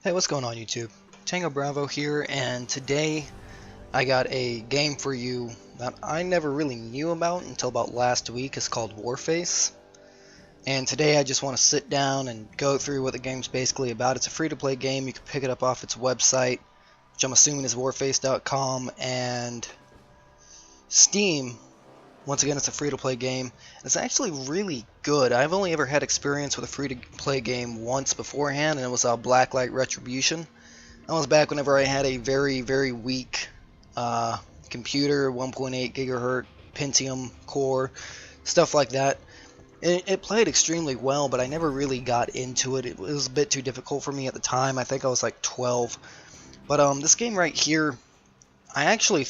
Hey, what's going on YouTube? Tango Bravo here, and today I got a game for you that I never really knew about until about last week. It's called Warface. And today I just want to sit down and go through what the game's basically about. It's a free-to-play game. You can pick it up off its website, which I'm assuming is warface.com, and Steam. Once again, it's a free-to-play game. It's actually really good. I've only ever had experience with a free-to-play game once beforehand, and it was Blacklight Retribution. That was back whenever I had a very, very weak computer, 1.8 gigahertz Pentium core, stuff like that. It played extremely well, but I never really got into it. It was a bit too difficult for me at the time. I think I was like 12. But this game right here, I actually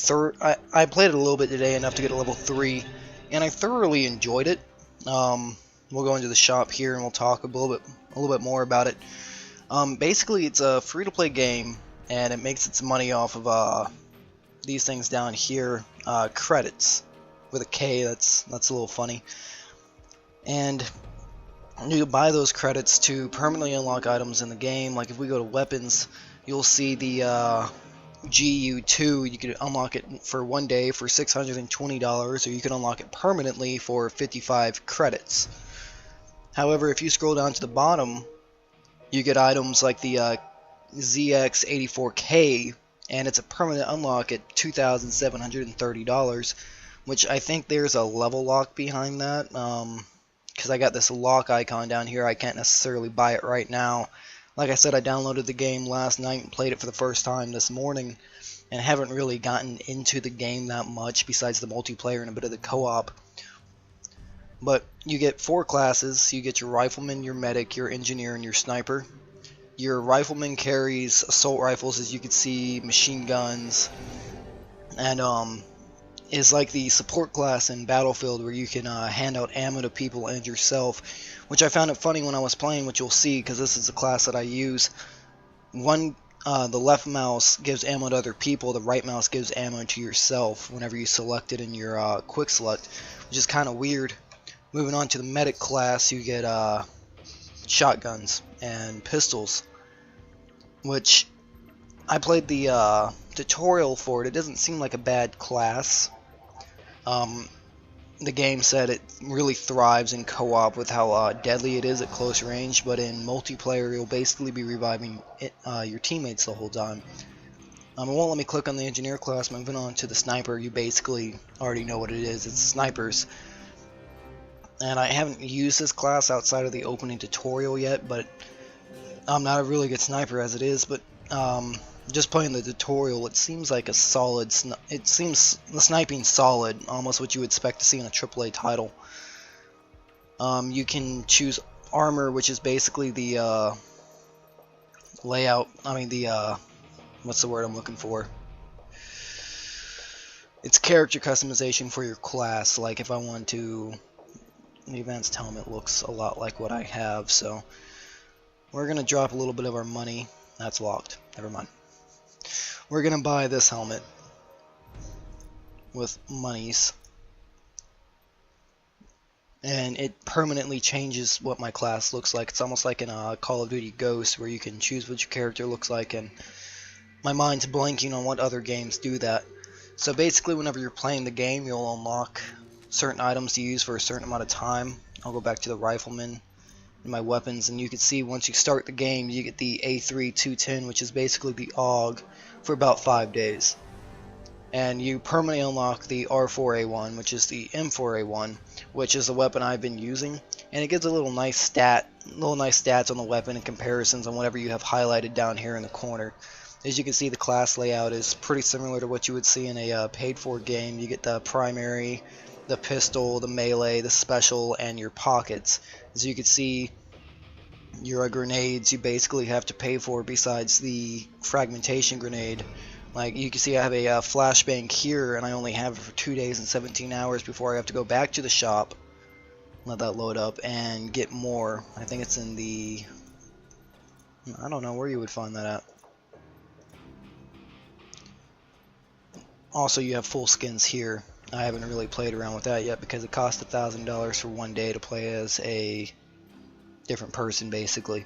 I played it a little bit today, enough to get a level 3, and I thoroughly enjoyed it. We'll go into the shop here and we'll talk a little bit more about it. Basically, it's a free-to-play game, and it makes its money off of these things down here, credits with a K. That's a little funny. And you buy those credits to permanently unlock items in the game. Like if we go to weapons, you'll see the GU2, you can unlock it for 1 day for $620, or you can unlock it permanently for 55 credits. However, if you scroll down to the bottom, you get items like the ZX84K, and it's a permanent unlock at $2,730, which I think there's a level lock behind that, because I got this lock icon down here. I can't necessarily buy it right now. Like I said, I downloaded the game last night and played it for the first time this morning, and haven't really gotten into the game that much besides the multiplayer and a bit of the co-op. But you get 4 classes. You get your rifleman, your medic, your engineer, and your sniper. Your rifleman carries assault rifles, as you can see, machine guns, and is like the support class in Battlefield, where you can hand out ammo to people and yourself, which I found it funny when I was playing, which you'll see, because this is the class that I use. The left mouse gives ammo to other people, the right mouse gives ammo to yourself whenever you select it in your quick select, which is kind of weird. Moving on to the medic class, you get shotguns and pistols, which I played the tutorial for it. It doesn't seem like a bad class. The game said it really thrives in co-op with how deadly it is at close range, but in multiplayer you'll basically be reviving your teammates the whole time. It won't let me click on the engineer class. Moving on to the sniper, you basically already know what it is. It's snipers. And I haven't used this class outside of the opening tutorial yet, but I'm not a really good sniper as it is, but just playing the tutorial, it seems like a solid, it seems the sniping solid, almost what you would expect to see in a AAA title. You can choose armor, which is basically the layout, what's the word I'm looking for? It's character customization for your class. Like if I want to, the advanced helmet looks a lot like what I have, so we're going to drop a little bit of our money. That's locked, never mind. We're going to buy this helmet with monies, and it permanently changes what my class looks like. It's almost like in a Call of Duty Ghost, where you can choose what your character looks like, and my mind's blanking on what other games do that. So basically, whenever you're playing the game, you'll unlock certain items to use for a certain amount of time. I'll go back to the rifleman and my weapons, and you can see once you start the game, you get the A3210, which is basically the AUG, for about 5 days. And you permanently unlock the R4A1, which is the M4A1, which is the weapon I've been using, and it gives a little nice stats on the weapon and comparisons on whatever you have highlighted down here in the corner. As you can see, the class layout is pretty similar to what you would see in a paid-for game. You get the primary, the pistol, the melee, the special, and your pockets. As you can see, your grenades you basically have to pay for, besides the fragmentation grenade. Like you can see, I have a flashbang here, and I only have it for 2 days and 17 hours before I have to go back to the shop, let that load up, and get more. I think it's in the, I don't know where you would find that at. Also, you have full skins here. I haven't really played around with that yet because it costs $1,000 for 1 day to play as a different person, basically.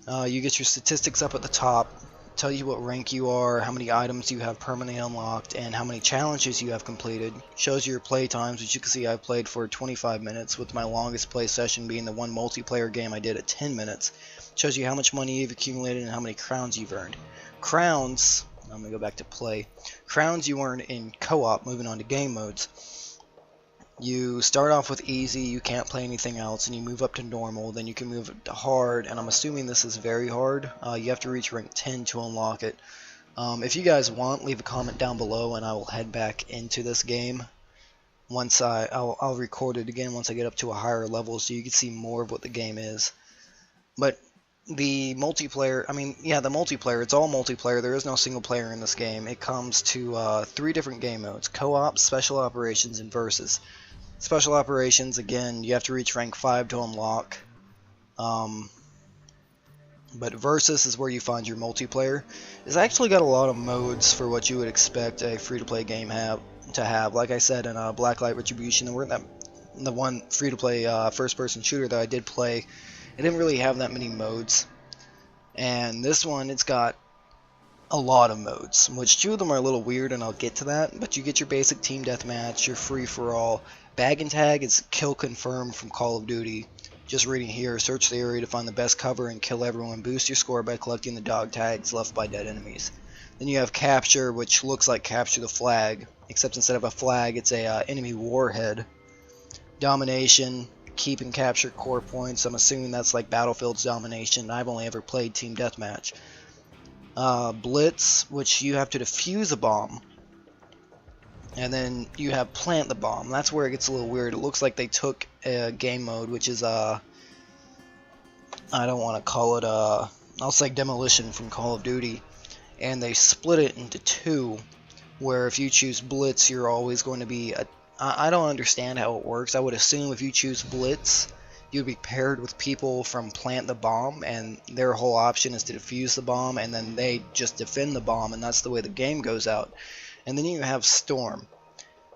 You get your statistics up at the top, tell you what rank you are, how many items you have permanently unlocked, and how many challenges you have completed. Shows you your play times, which you can see I played for 25 minutes, with my longest play session being the one multiplayer game I did at 10 minutes. Shows you how much money you've accumulated and how many crowns you've earned. Crowns, I'm going to go back to play. Crowns you earn in co-op, moving on to game modes. You start off with easy, you can't play anything else, and you move up to normal, then you can move up to hard, and I'm assuming this is very hard. You have to reach rank 10 to unlock it. If you guys want, leave a comment down below and I will head back into this game. Once I'll record it again once I get up to a higher level so you can see more of what the game is. But the multiplayer, the multiplayer, it's all multiplayer. There is no single player in this game. It comes to 3 different game modes: co-op, special operations, and versus. Special operations, again, you have to reach rank 5 to unlock. But versus is where you find your multiplayer. It's actually got a lot of modes for what you would expect a free-to-play game to have. Like I said, in Blacklight Retribution, the one free-to-play first-person shooter that I did play, it didn't really have that many modes. And this one, it's got a lot of modes, which 2 of them are a little weird, and I'll get to that. But you get your basic team deathmatch, your free-for-all. Bag and tag is kill confirmed from Call of Duty. Just reading here: search the area to find the best cover and kill everyone. Boost your score by collecting the dog tags left by dead enemies. Then you have capture, which looks like capture the flag, except instead of a flag, it's a enemy warhead. Domination, keep and capture core points. I'm assuming that's like Battlefield's domination. I've only ever played team deathmatch. Blitz, which you have to defuse a bomb. And then you have plant the bomb. That's where it gets a little weird. It looks like they took a game mode, which is I don't want to call it I'll say demolition from Call of Duty, and they split it into 2, where if you choose Blitz, you're always going to be I don't understand how it works. I would assume if you choose Blitz, you'd be paired with people from Plant the Bomb, and their whole option is to defuse the bomb, and then they just defend the bomb, and that's the way the game goes out. And then you have Storm.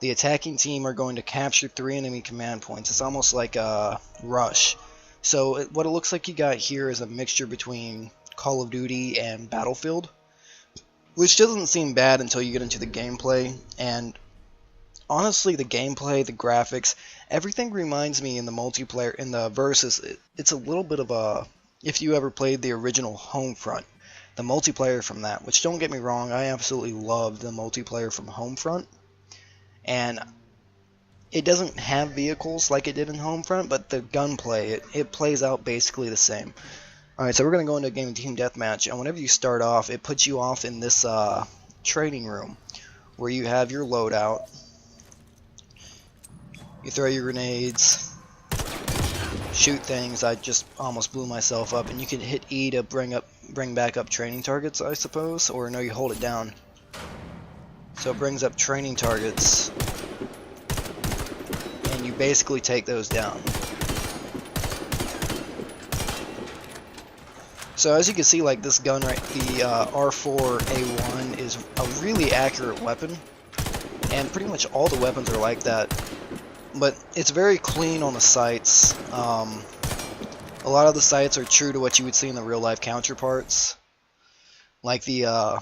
The attacking team are going to capture 3 enemy command points. It's almost like a Rush. So what it looks like you got here is a mixture between Call of Duty and Battlefield, which doesn't seem bad until you get into the gameplay. And honestly, the gameplay, the graphics, everything reminds me in the multiplayer, in the versus, it's a little bit of a, if you ever played the original Homefront, the multiplayer from that, which, don't get me wrong, I absolutely loved the multiplayer from Homefront. And it doesn't have vehicles like it did in Homefront, but the gunplay, it plays out basically the same. Alright, so we're going to go into a game of Team Deathmatch, and whenever you start off, it puts you off in this training room, where you have your loadout. You throw your grenades, shoot things. I just almost blew myself up, and you can hit E to bring back up training targets, I suppose, or no, you hold it down. So it brings up training targets, and you basically take those down. So as you can see, like this gun right, the R4A1 is a really accurate weapon, and pretty much all the weapons are like that. But it's very clean on the sights. A lot of the sights are true to what you would see in the real life counterparts, like the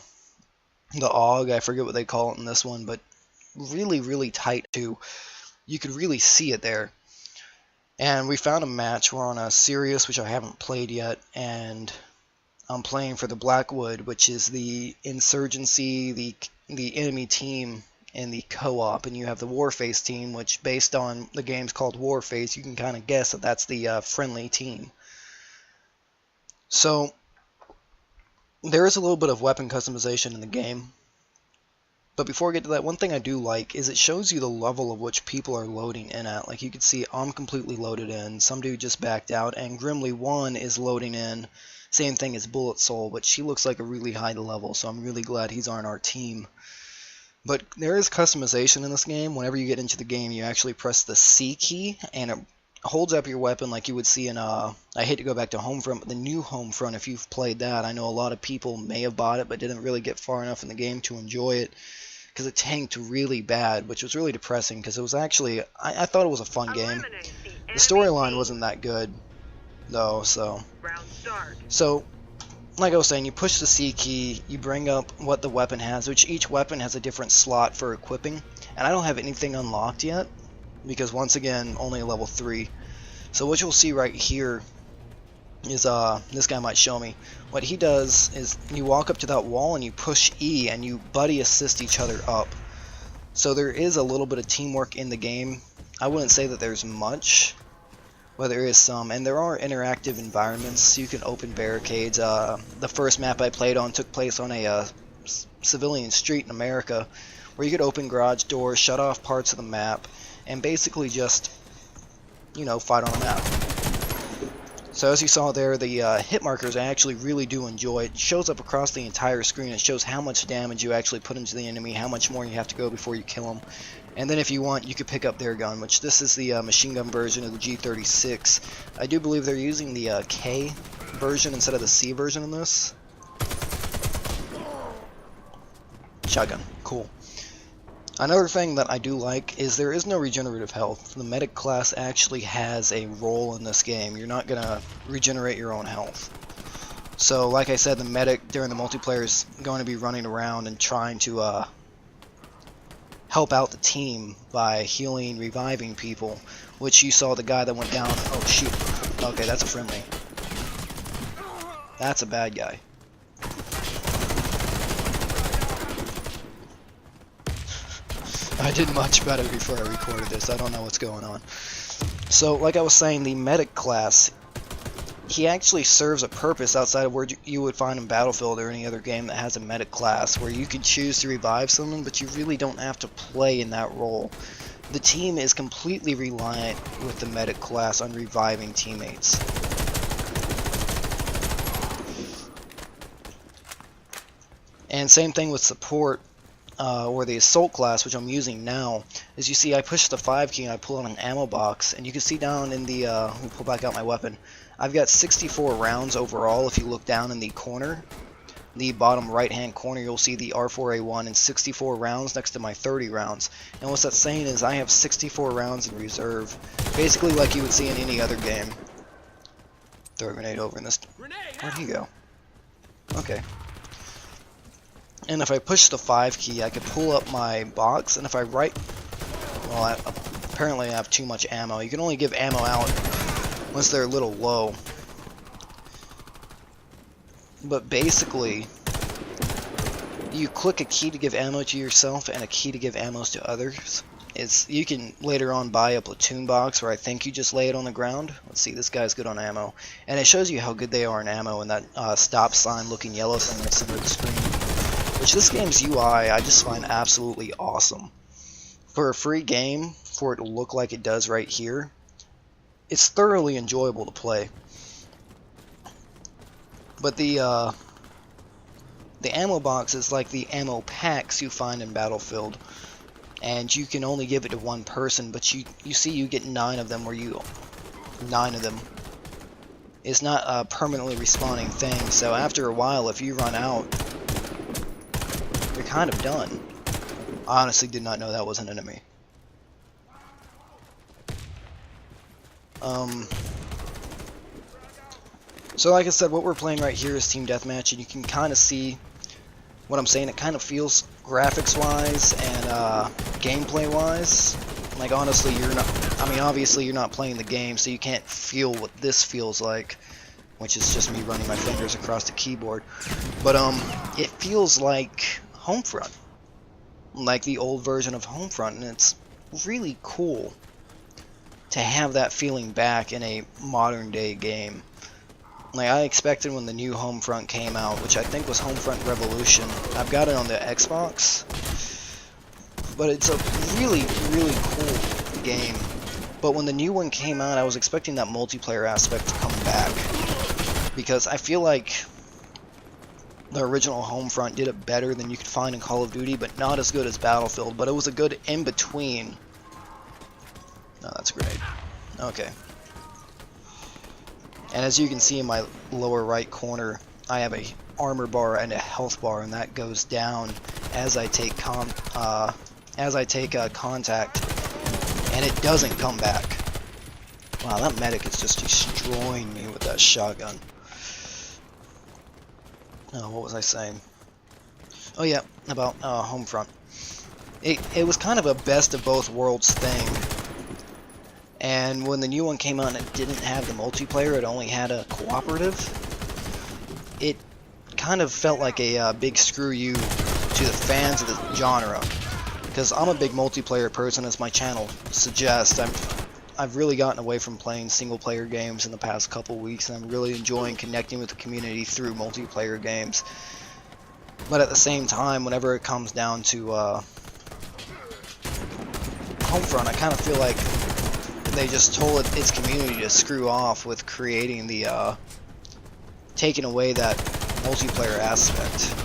AUG, I forget what they call it in this one, but really tight too. You could really see it there. And we found a match. We're on a Sirius, which I haven't played yet, and I'm playing for the Blackwood, which is the insurgency, the enemy team in the co-op, and you have the Warface team, which, based on the game's called Warface, you can kind of guess that that's the friendly team. So there is a little bit of weapon customization in the game, but before I get to that, one thing I do like is it shows you the level of which people are loading in at. Like you can see, I'm completely loaded in, some dude just backed out, and Grimly1 is loading in. Same thing as Bullet Soul, but she looks like a really high level, so I'm really glad he's on our team. But there is customization in this game. Whenever you get into the game, you actually press the C key, and it holds up your weapon like you would see in, I hate to go back to Homefront, but the new Homefront, if you've played that, I know a lot of people may have bought it, but didn't really get far enough in the game to enjoy it, because it tanked really bad, which was really depressing, because it was actually, I thought it was a fun game. The storyline wasn't that good, though, so like I was saying, you push the C key, you bring up what the weapon has, which each weapon has a different slot for equipping, and I don't have anything unlocked yet, because once again, only level 3. So what you'll see right here is, this guy might show me, what he does is you walk up to that wall and you push E and you buddy assist each other up. So there is a little bit of teamwork in the game. I wouldn't say that there's much, but there is some, and there are interactive environments. You can open barricades. The first map I played on took place on a civilian street in America, where you could open garage doors, shut off parts of the map, and basically just, you know, fight on a map. So as you saw there, the hit markers I actually really do enjoy. It shows up across the entire screen. It shows how much damage you actually put into the enemy, how much more you have to go before you kill them. And then if you want, you could pick up their gun, which this is the machine gun version of the G36. I do believe they're using the K version instead of the C version in this. Shotgun, cool. Another thing that I do like is there is no regenerative health. The medic class actually has a role in this game. You're not going to regenerate your own health. So like I said, the medic during the multiplayer is going to be running around and trying to help out the team by healing, reviving people, which you saw the guy that went down. Oh shoot, okay, that's a friendly. That's a bad guy. I did much better before I recorded this. I don't know what's going on. So, like I was saying, the medic class, he actually serves a purpose outside of where you would find in Battlefield or any other game that has a medic class, where you can choose to revive someone, but you really don't have to play in that role. The team is completely reliant with the medic class on reviving teammates. And same thing with support. Or the assault class, which I'm using now. As you see, I push the 5 key and I pull out an ammo box, and you can see down in the let me pull back out my weapon, I've got 64 rounds overall. If you look down in the corner, the bottom right hand corner, you'll see the R4A1 and 64 rounds next to my 30 rounds. And what that's saying is I have 64 rounds in reserve, basically like you would see in any other game. Throw a grenade over in this. Where'd he go? Okay. And if I push the 5 key, I could pull up my box, and if I well, apparently I have too much ammo. You can only give ammo out once they're a little low. But basically, you click a key to give ammo to yourself and a key to give ammo to others. You can later on buy a platoon box where I think you just lay it on the ground. Let's see, this guy's good on ammo. And it shows you how good they are in ammo in that stop sign looking yellow thing in the center of the screen. Which this game's UI I just find absolutely awesome. For a free game, for it to look like it does right here, it's thoroughly enjoyable to play. But the ammo box is like the ammo packs you find in Battlefield, and you can only give it to one person, but you see you get 9 of them, 9 of them. It's not a permanently respawning thing, so after a while, if you run out, you're kind of done. I honestly did not know that was an enemy. So like I said, what we're playing right here is Team Deathmatch, and you can kind of see what I'm saying. It kind of feels, graphics-wise and gameplay-wise, like honestly, obviously you're not playing the game, so you can't feel what this feels like, which is just me running my fingers across the keyboard. But it feels like Homefront, like the old version of Homefront, and it's really cool to have that feeling back in a modern day game. Like I expected when the new Homefront came out, which I think was Homefront Revolution. I've got it on the Xbox, but it's a really, really cool game. But when the new one came out, I was expecting that multiplayer aspect to come back, because I feel like the original Homefront did it better than you could find in Call of Duty, but not as good as Battlefield. But it was a good in-between. No, that's a grenade. Okay. And as you can see in my lower right corner, I have a armor bar and a health bar, and that goes down as I take contact, and it doesn't come back. Wow, that medic is just destroying me with that shotgun. What was I saying? Oh yeah, about Homefront. It was kind of a best of both worlds thing. And when the new one came out and it didn't have the multiplayer, it only had a cooperative, it kind of felt like a big screw you to the fans of the genre. Because I'm a big multiplayer person, as my channel suggests. I've really gotten away from playing single-player games in the past couple weeks, and I'm really enjoying connecting with the community through multiplayer games. But at the same time, whenever it comes down to Homefront, I kind of feel like they just told its community to screw off with creating the taking away that multiplayer aspect.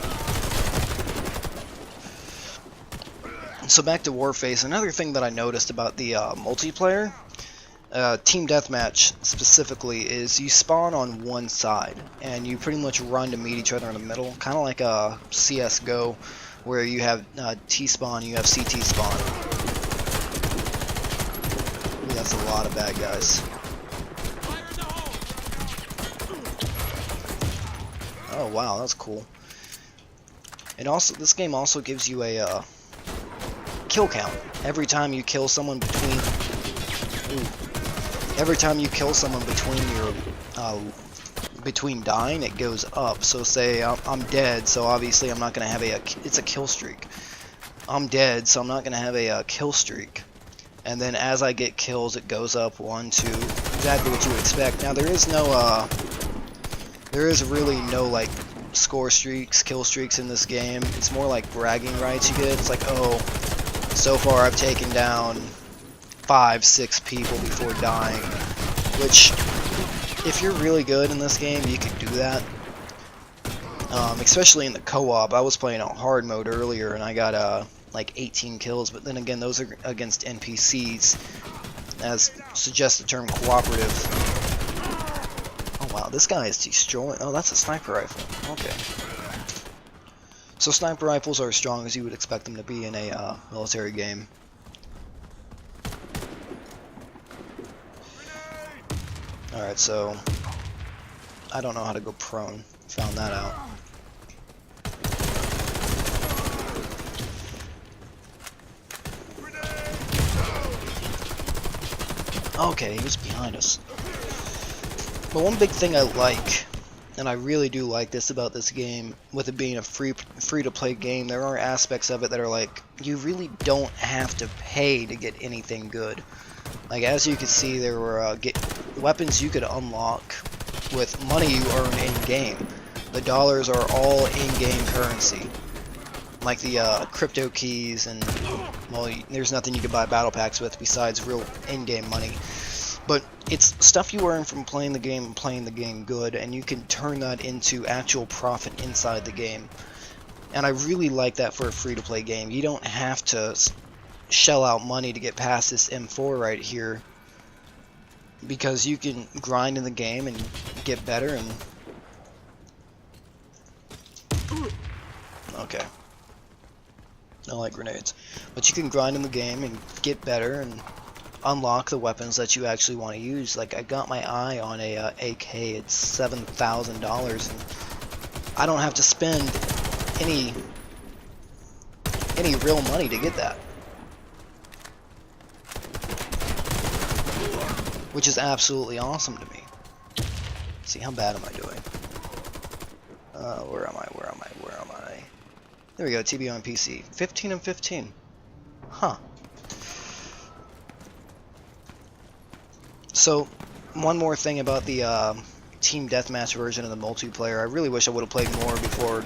So back to Warface, another thing that I noticed about the multiplayer, Team Deathmatch specifically, is you spawn on one side, and you pretty much run to meet each other in the middle, kind of like a CSGO, where you have T-spawn, you have CT spawn. Ooh, that's a lot of bad guys. Oh wow, that's cool. And also, this game also gives you a kill count. Every time you kill someone between between dying, it goes up. So say I'm dead, so obviously I'm not gonna have it's a kill streak. I'm dead, so I'm not gonna have a kill streak. And then as I get kills, it goes up 1, 2, exactly what you would expect. Now there is really no like score streaks, kill streaks in this game. It's more like bragging rights you get. It's like, oh, so far I've taken down 5, 6 people before dying, which, if you're really good in this game, you can do that. Especially in the co-op. I was playing on hard mode earlier, and I got like 18 kills, but then again, those are against NPCs, as suggests the term cooperative. Oh wow, this guy is destroying. Oh, that's a sniper rifle. Okay. So sniper rifles are as strong as you would expect them to be in a military game. Alright, so I don't know how to go prone. Found that out. Okay, he was behind us. But one big thing I like, and I really do like this about this game, with it being a free-to-play game, there are aspects of it that are like, you really don't have to pay to get anything good. Like, as you can see, there were weapons you could unlock with money you earn in-game. The dollars are all in-game currency. Like the crypto keys, and, well, there's nothing you can buy battle packs with besides real in-game money. But it's stuff you earn from playing the game and playing the game good, and you can turn that into actual profit inside the game. And I really like that for a free-to-play game. You don't have to shell out money to get past this M4 right here, because you can grind in the game and get better. And okay, I like grenades, but you can grind in the game and get better and unlock the weapons that you actually want to use. Like, I got my eye on a AK. It's $7,000, and I don't have to spend any real money to get that, which is absolutely awesome to me. Let's see, how bad am I doing? Where am I? There we go, TB on PC. 15 and 15. Huh. So, one more thing about the Team Deathmatch version of the multiplayer. I really wish I would have played more before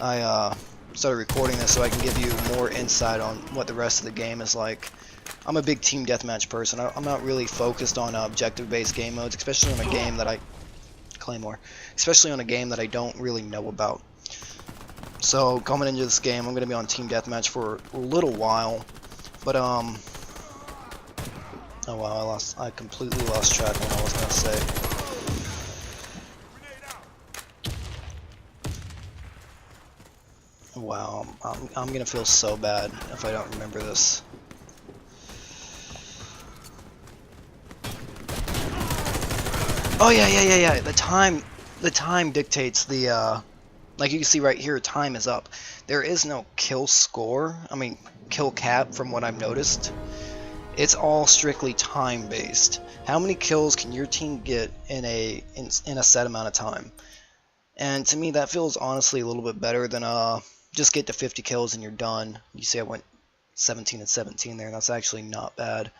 I started recording this, so I can give you more insight on what the rest of the game is like. I'm a big Team Deathmatch person. I'm not really focused on objective-based game modes, especially on a game that I don't really know about. So coming into this game, I'm going to be on Team Deathmatch for a little while, but oh wow, I completely lost track of what I was going to say. Wow, I'm going to feel so bad if I don't remember this. Oh yeah. The time dictates the Like you can see right here, time is up. There is no kill score, kill cap from what I've noticed. It's all strictly time based. How many kills can your team get in a set amount of time? And to me that feels honestly a little bit better than just get to 50 kills and you're done. You see I went 17 and 17 there, and that's actually not bad,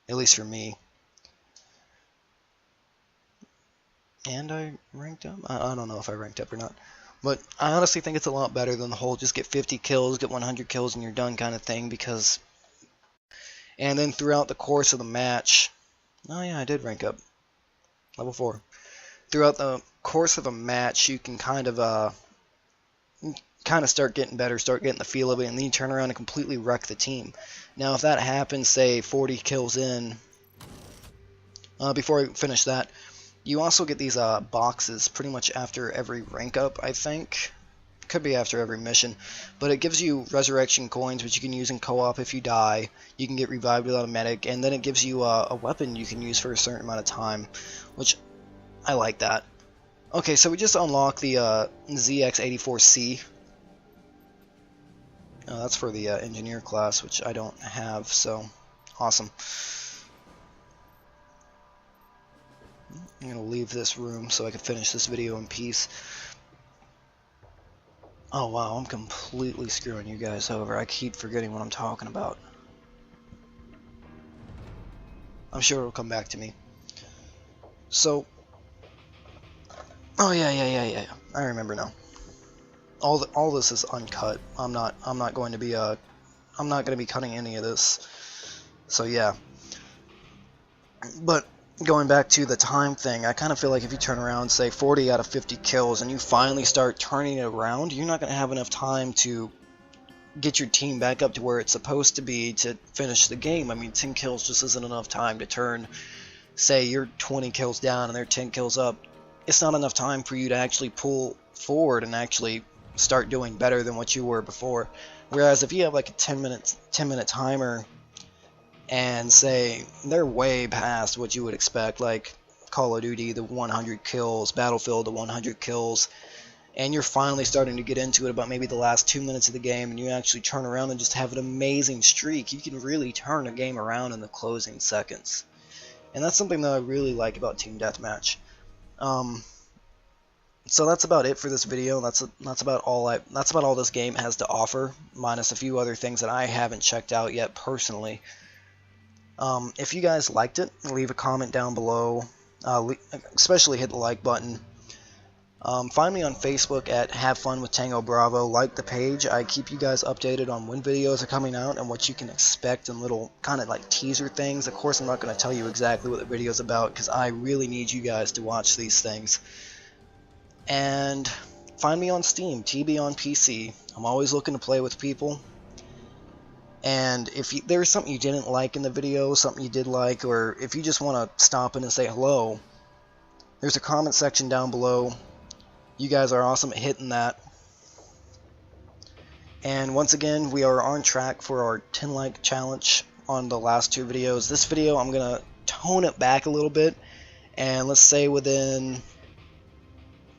at least for me. And I ranked up? I don't know if I ranked up or not. But I honestly think it's a lot better than the whole just get 50 kills, get 100 kills, and you're done kind of thing, because... And then throughout the course of the match... Oh yeah, I did rank up. Level 4. Throughout the course of a match, you can kind of start getting better, start getting the feel of it, and then you turn around and completely wreck the team. Now if that happens, say 40 kills in... before I finish that... You also get these boxes pretty much after every rank up, I think. Could be after every mission. But it gives you resurrection coins, which you can use in co-op if you die. You can get revived without a medic. And then it gives you a weapon you can use for a certain amount of time, which I like that. Okay, so we just unlocked the ZX84C. That's for the engineer class, which I don't have, so awesome. I'm going to leave this room so I can finish this video in peace. Oh wow, I'm completely screwing you guys over. I keep forgetting what I'm talking about. I'm sure it'll come back to me. So, oh yeah. I remember now. All this is uncut. I'm not going to be cutting any of this. So yeah. But going back to the time thing, I kind of feel like if you turn around, say 40 out of 50 kills, and you finally start turning it around, you're not going to have enough time to get your team back up to where it's supposed to be to finish the game. 10 kills just isn't enough time to turn, say you're 20 kills down and they're 10 kills up. It's not enough time for you to actually pull forward and actually start doing better than what you were before. Whereas if you have like a 10 minute timer, and say they're way past what you would expect, like Call of Duty, the 100 kills, Battlefield, the 100 kills, and you're finally starting to get into it about maybe the last 2 minutes of the game, and you actually turn around and just have an amazing streak, you can really turn a game around in the closing seconds. And that's something that I really like about Team Deathmatch. So that's about it for this video. That's about all this game has to offer, minus a few other things that I haven't checked out yet personally. If you guys liked it, leave a comment down below, especially hit the like button. Find me on Facebook at Have Fun with Tango Bravo. Like the page. I keep you guys updated on when videos are coming out and what you can expect and little kind of like teaser things. Of course, I'm not going to tell you exactly what the video is about because I really need you guys to watch these things. And find me on Steam, TB on PC. I'm always looking to play with people. And if there's something you didn't like in the video, something you did like, or if you just want to stop in and say hello, there's a comment section down below. You guys are awesome at hitting that. And once again, we are on track for our 10 like challenge on the last 2 videos. This video, I'm going to tone it back a little bit, and let's say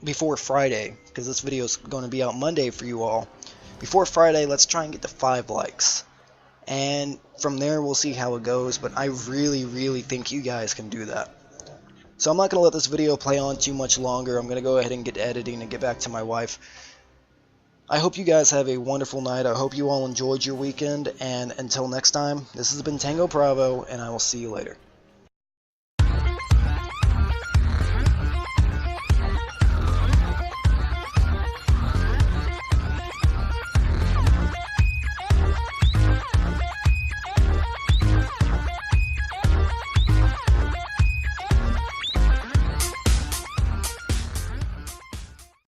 before Friday, because this video is going to be out Monday for you all. Before Friday, let's try and get to 5 likes. And from there, we'll see how it goes, but I really think you guys can do that. So I'm not going to let this video play on too much longer. I'm going to go ahead and get to editing and get back to my wife. I hope you guys have a wonderful night. I hope you all enjoyed your weekend, and until next time, this has been Tango Bravo, and I will see you later.